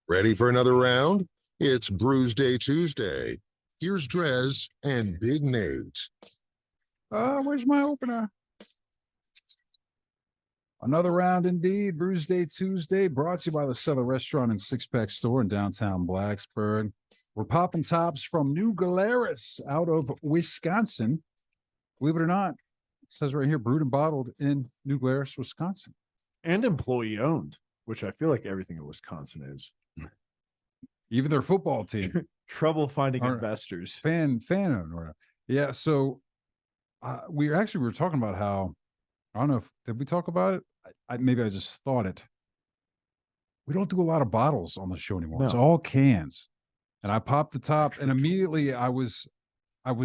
Ready for another round? It's Brewsday Tuesday. Here's DreZ and Big Nate. Where's my opener? Another round indeed. Brewsday Tuesday, brought to you by the Cellar Restaurant and Six Pack Store in downtown Blacksburg. We're popping tops from New Glarus out of Wisconsin. Believe it or not, it says right here, brewed and bottled in New Glarus, Wisconsin. And employee owned, which I feel like everything in Wisconsin is. Even their football team. Trouble finding investors. Fan owned. Yeah, so we were talking about how, I don't know if, did we talk about it? Maybe I just thought it. We don't do a lot of bottles on the show anymore. No. It's all cans. And I popped the top and immediately I was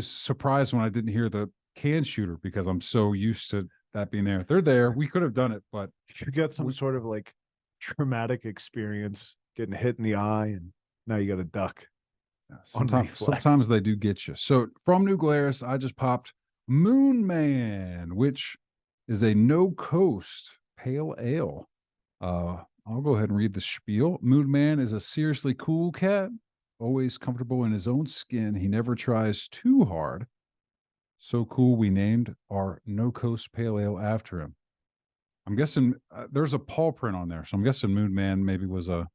surprised when I didn't hear the can shooter because I'm so used to that being there. They're there. We could have done it, but you got some sort of like traumatic experience getting hit in the eye and now you got a duck. Sometimes they do get you. So from New Glarus, I just popped Moon Man, which is a no-coast pale ale. I'll go ahead and read the spiel. Moon Man is a seriously cool cat, always comfortable in his own skin. He never tries too hard. So cool, we named our no-coast pale ale after him. I'm guessing there's a paw print on there, so I'm guessing Moon Man maybe was a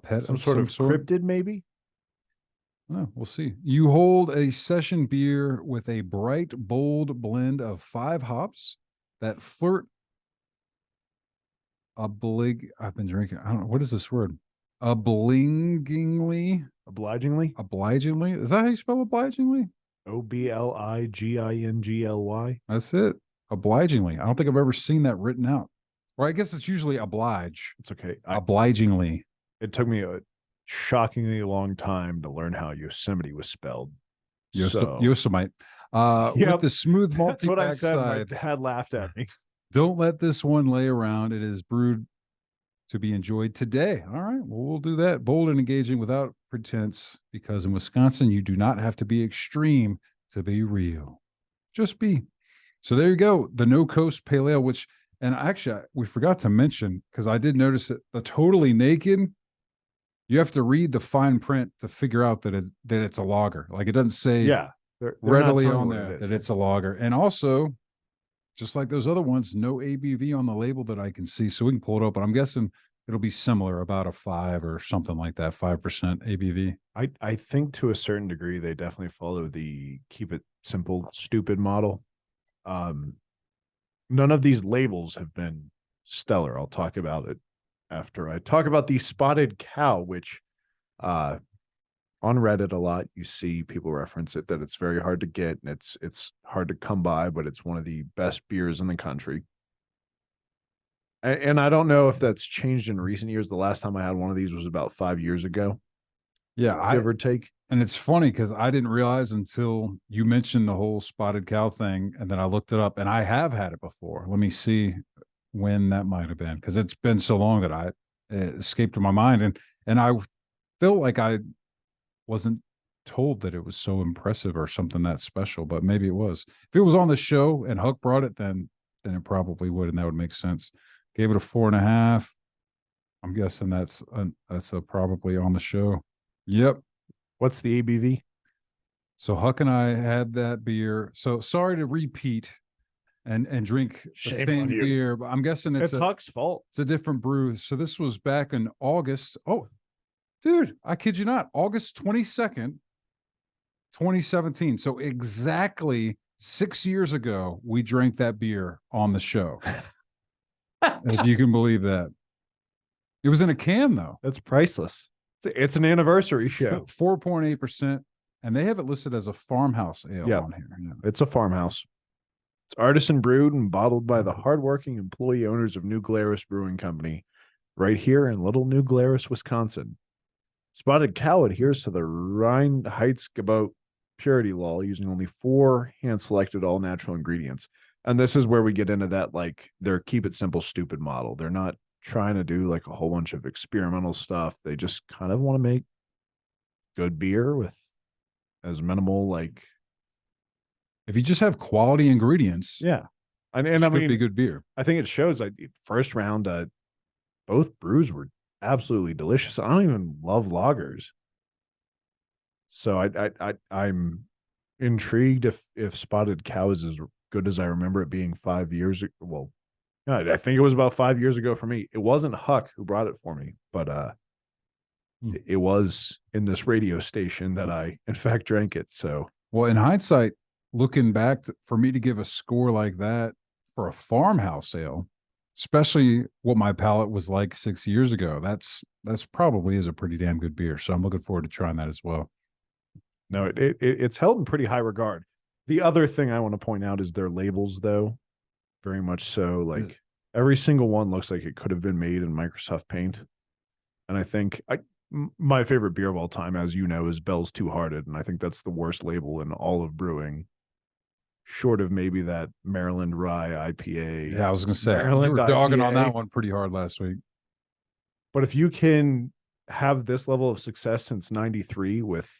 pet, some sort of cryptid, maybe. Oh, we'll see. You hold a session beer with a bright, bold blend of 5 hops that flirt. I've been drinking. I don't know. What is this word? Obligingly. Is that how you spell obligingly? Obligingly. That's it. Obligingly. I don't think I've ever seen that written out. Or I guess it's usually oblige. It's okay. Obligingly. It took me a shockingly long time to learn how Yosemite was spelled. Yosemite. With the smooth multi-pack. That's what I said. Side, my dad laughed at me. Don't let this one lay around. It is brewed to be enjoyed today. All right. Well, we'll do that. Bold and engaging without pretense, because in Wisconsin, you do not have to be extreme to be real. Just be. So there you go. The No Coast Pale Ale, which, and actually, we forgot to mention, because I did notice that the Totally Naked, you have to read the fine print to figure out that it's a lager. Like it doesn't say they're readily on there that it's a lager. And also, just like those other ones, no ABV on the label that I can see. So we can pull it up, but I'm guessing it'll be similar, about a 5 or something like that, 5% ABV. I think to a certain degree, they definitely follow the keep it simple, stupid model. None of these labels have been stellar. I'll talk about it after I talk about the Spotted Cow, which on Reddit a lot you see people reference it, that it's very hard to get and it's hard to come by, but it's one of the best beers in the country. And I don't know if that's changed in recent years. The last time I had one of these was about 5 years ago. Yeah, give or take. And it's funny because I didn't realize until you mentioned the whole Spotted Cow thing, and then I looked it up, and I have had it before. Let me see when that might have been, because it's been so long that it escaped my mind, and I felt like I wasn't told that it was so impressive or something that special, but maybe it was. If it was on the show and Huck brought it, then it probably would, and that would make sense. Gave it a 4.5. I'm guessing that's probably on the show. Yep. What's the ABV? So Huck and I had that beer. So sorry to repeat and drink the same beer, but I'm guessing it's Huck's fault. It's a different brew. So this was back in August. Oh, dude, I kid you not. August 22nd, 2017. So exactly 6 years ago, we drank that beer on the show. If you can believe that. It was in a can, though. That's priceless. It's an anniversary show. 4.8%. And they have it listed as a farmhouse ale on here. Yeah. It's a farmhouse. It's artisan brewed and bottled by the hardworking employee owners of New Glarus Brewing Company, right here in Little New Glarus, Wisconsin. Spotted Cow adheres to the Reinheitsgebot purity law, using only 4 hand-selected all-natural ingredients. And this is where we get into that, like, their keep it simple, stupid model. They're not trying to do like a whole bunch of experimental stuff. They just kind of want to make good beer with as minimal, like, if you just have quality ingredients, yeah, and I mean, be good beer. I think it shows. Like first round, both brews were absolutely delicious. I don't even love lagers. So I'm intrigued if Spotted Cow is as good as I remember it being 5 years ago. Well, I think it was about 5 years ago for me. It wasn't Huck who brought it for me, but it was in this radio station that I in fact drank it. So Well, in hindsight, looking back, for me to give a score like that for a farmhouse ale, especially what my palate was like 6 years ago, that's probably is a pretty damn good beer. So I'm looking forward to trying that as well. no, it's held in pretty high regard. The other thing I want to point out is their labels, though, very much so. Like every single one looks like it could have been made in Microsoft Paint. And I think my favorite beer of all time, as you know, is Bell's Two Hearted, and I think that's the worst label in all of brewing, short of maybe that Maryland Rye IPA. Yeah, I was gonna say Maryland you were dogging on IPA. that one pretty hard last week. But if you can have this level of success since '93 with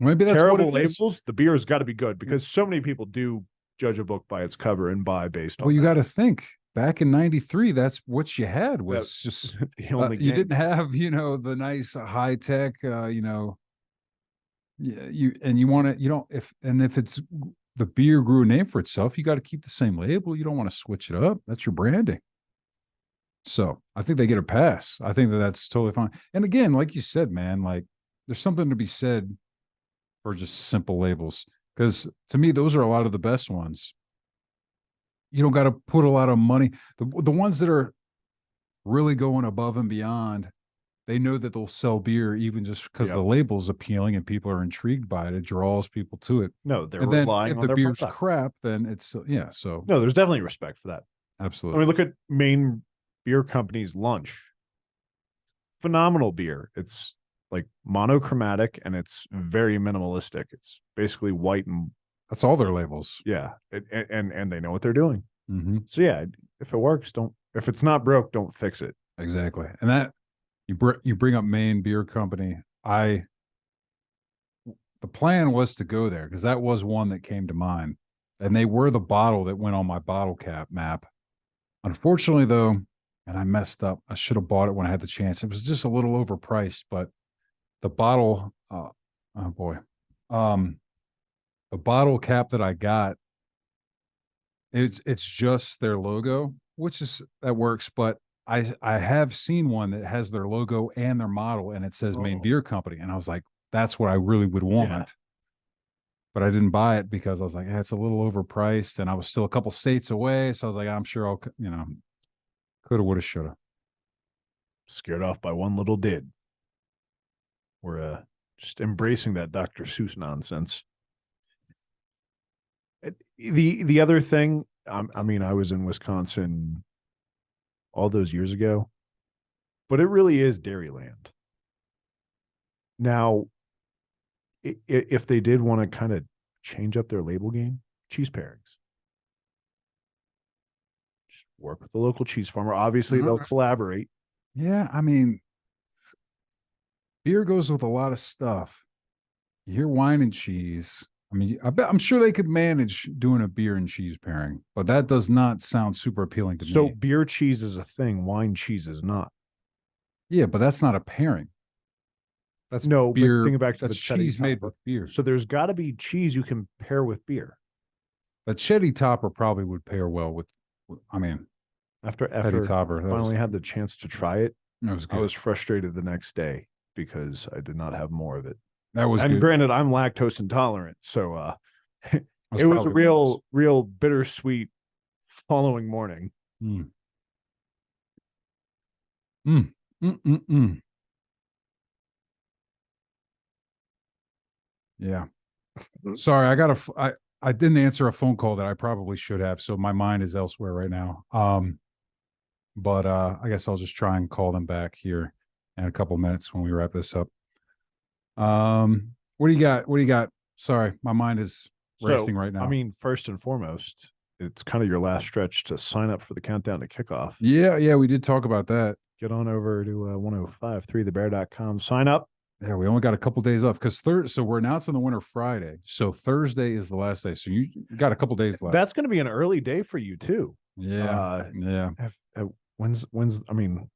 Maybe that's terrible what it is. labels, the beer's got to be good because so many people do judge a book by its cover and buy based on. Well, you that. got to think back in '93, that's what you had was That's just the only you game. didn't have, the nice high tech, you want to, if it's the beer grew a name for itself, you got to keep the same label. You don't want to switch it up. That's your branding. So I think they get a pass. I think that's totally fine. And again, like you said, man, like there's something to be said for just simple labels. Because to me, those are a lot of the best ones. You don't got to put a lot of money. The ones that are really going above and beyond, they know that they'll sell beer even just because the label's appealing and people are intrigued by it. It draws people to it. No, they're And then relying if on the their beer's product. crap, then it's So No, there's definitely respect for that. absolutely. I mean, look at Maine Beer Company's Lunch. Phenomenal beer. It's like monochromatic and it's very minimalistic. It's basically white and That's all their labels. yeah, and they know what they're doing. Mm-hmm. So yeah, if it works, don't. If it's not broke, don't fix it. Exactly. And that you bring up Maine Beer Company. The plan was to go there because that was one that came to mind, and they were the bottle that went on my bottle cap map. Unfortunately, though, and I messed up. I should have bought it when I had the chance. It was just a little overpriced, but the bottle, oh boy, the bottle cap that I got, it's just their logo, which is that works. But I have seen one that has their logo and their model, and it says Maine Beer Company, and I was like, that's what I really would want. Yeah. But I didn't buy it because I was like, it's a little overpriced, and I was still a couple states away, so I was like, I'm sure I'll, coulda, woulda, shoulda. Scared off by one little did. We're just embracing that Dr. Seuss nonsense. The other thing, I mean, I was in Wisconsin all those years ago, but it really is Dairyland. Now, if they did want to kind of change up their label game, cheese pairings. Just work with the local cheese farmer. Obviously, they'll collaborate. Yeah, I mean, beer goes with a lot of stuff. You hear wine and cheese. I mean, I'm sure they could manage doing a beer and cheese pairing, but that does not sound super appealing to me. So beer cheese is a thing. Wine cheese is not. Yeah, but that's not a pairing. That's no beer. But think back to that's the cheese Chetty made topper. with beer. So there's got to be cheese you can pair with beer. But Chetty Topper probably would pair well with. I mean, after Chetty Topper. Finally had the chance to try it. That was good. I was frustrated the next day because I did not have more of it. That was and good. Granted, I'm lactose intolerant, so it was a real bittersweet following morning. Yeah. Sorry, I didn't answer a phone call that I probably should have, so my mind is elsewhere right now. But I guess I'll just try and call them back here in a couple minutes when we wrap this up. What do you got? What do you got? Sorry, my mind is racing right now. I mean, first and foremost, it's kind of your last stretch to sign up for the countdown to kickoff. Yeah, we did talk about that. Get on over to 1053thebear.com. Sign up. Yeah, we only got a couple days left because so we're announcing the winner Friday. So Thursday is the last day. So you got a couple days left. That's going to be an early day for you too. Yeah. when's I mean,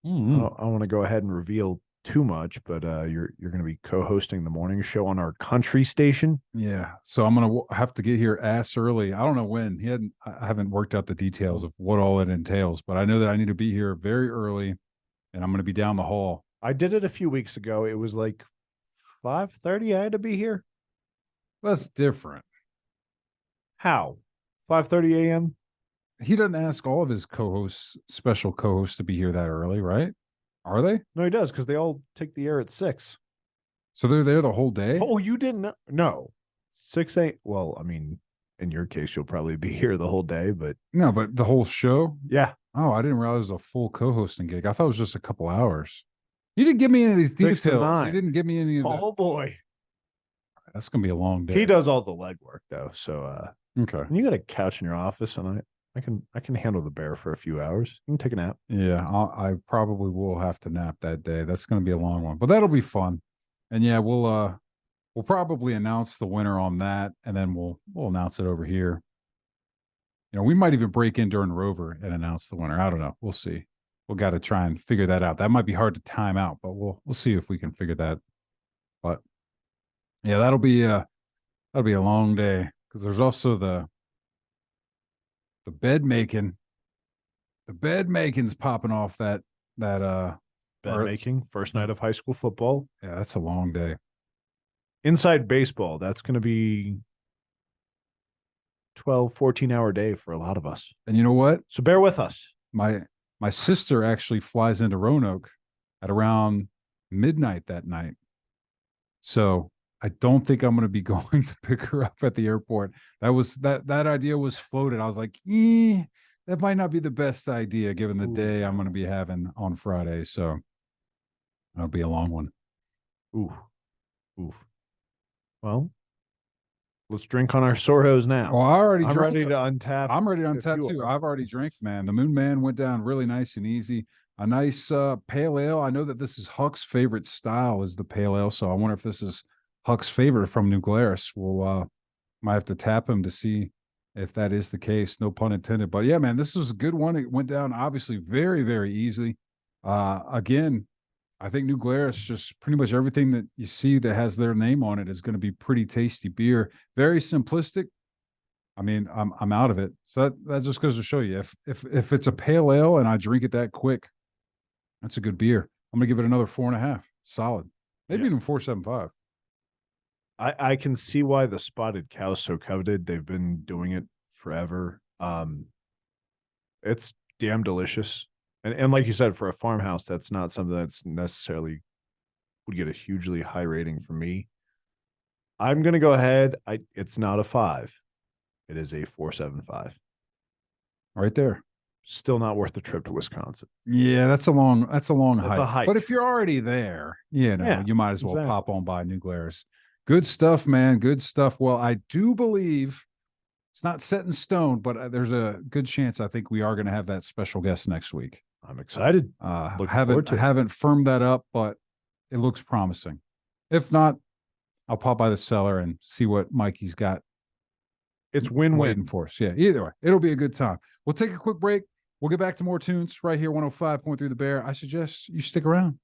I don't want to go ahead and reveal too much, but you're going to be co-hosting the morning show on our country station. Yeah. So I'm gonna have to get here ass early. I don't know when. I haven't worked out the details of what all it entails, but I know that I need to be here very early, and I'm gonna be down the hall. I did it a few weeks ago. It was like 5:30. I had to be here. That's different. How? 5:30 a.m. He doesn't ask all of his co-hosts, special co-hosts, to be here that early, right? Are they? No, he does, because they all take the air at 6. So they're there the whole day? Oh, you didn't know? No. 6 8. Well, I mean, in your case, you'll probably be here the whole day, but No, but the whole show? yeah. Oh, I didn't realize it was a full co-hosting gig. I thought it was just a couple hours. You didn't give me any of these 6 to details. 9. You didn't give me any of that. Oh boy. That's gonna be a long day. He does all the legwork though. So Okay. you got a couch in your office, and I can handle the bear for a few hours. You can take a nap. Yeah, I probably will have to nap that day. That's going to be a long one, but that'll be fun. And yeah, we'll probably announce the winner on that, and then we'll announce it over here. You know, we might even break in during Rover and announce the winner. I don't know. We'll see. We'll got to try and figure that out. That might be hard to time out, but we'll see if we can figure that. But yeah, that'll be a long day, because there's also the bed making. The bed making's popping off that Bed making, first night of high school football. yeah, that's a long day. Inside baseball, that's going to be 12, 14-hour day for a lot of us. And you know what? So bear with us. My sister actually flies into Roanoke at around midnight that night. So I don't think I'm going to be going to pick her up at the airport. That idea was floated. I was like, that might not be the best idea given the day I'm going to be having on Friday. So that'll be a long one. Oof. Well, let's drink on our Sorhos now. Well, I'm ready to untap. I'm ready to a untap few too. of I've already drank, man. The Moon Man went down really nice and easy. A nice pale ale. I know that this is Huck's favorite style, is the pale ale. So I wonder if this is Huck's favorite from New Glarus. We'll might have to tap him to see if that is the case. No pun intended. But yeah, man, this was a good one. It went down obviously very, very easily. Again, I think New Glarus, just pretty much everything that you see that has their name on it is going to be pretty tasty beer. Very simplistic. I mean, I'm out of it. So that just goes to show you, if it's a pale ale and I drink it that quick, that's a good beer. I'm gonna give it another 4.5. Solid. Maybe even 4.75. I can see why the Spotted Cow is so coveted. They've been doing it forever. It's damn delicious. And like you said, for a farmhouse, that's not something that's necessarily would get a hugely high rating from me. I'm gonna go ahead. It's not a 5. It is a 4.75. Right there. Still not worth the trip to Wisconsin. Yeah, that's a long hike. hike. But if you're already there, Yeah, you might as well exactly. pop on by New Glarus. Good stuff, man. Good stuff. Well, I do believe it's not set in stone, but there's a good chance I think we are going to have that special guest next week. I'm excited. Looking forward to it. Haven't firmed that up, but it looks promising. If not, I'll pop by the cellar and see what Mikey's got. It's Waiting win-win. for us. Yeah, either way, it'll be a good time. We'll take a quick break. We'll get back to more tunes right here, 105.3 The Bear. I suggest you stick around.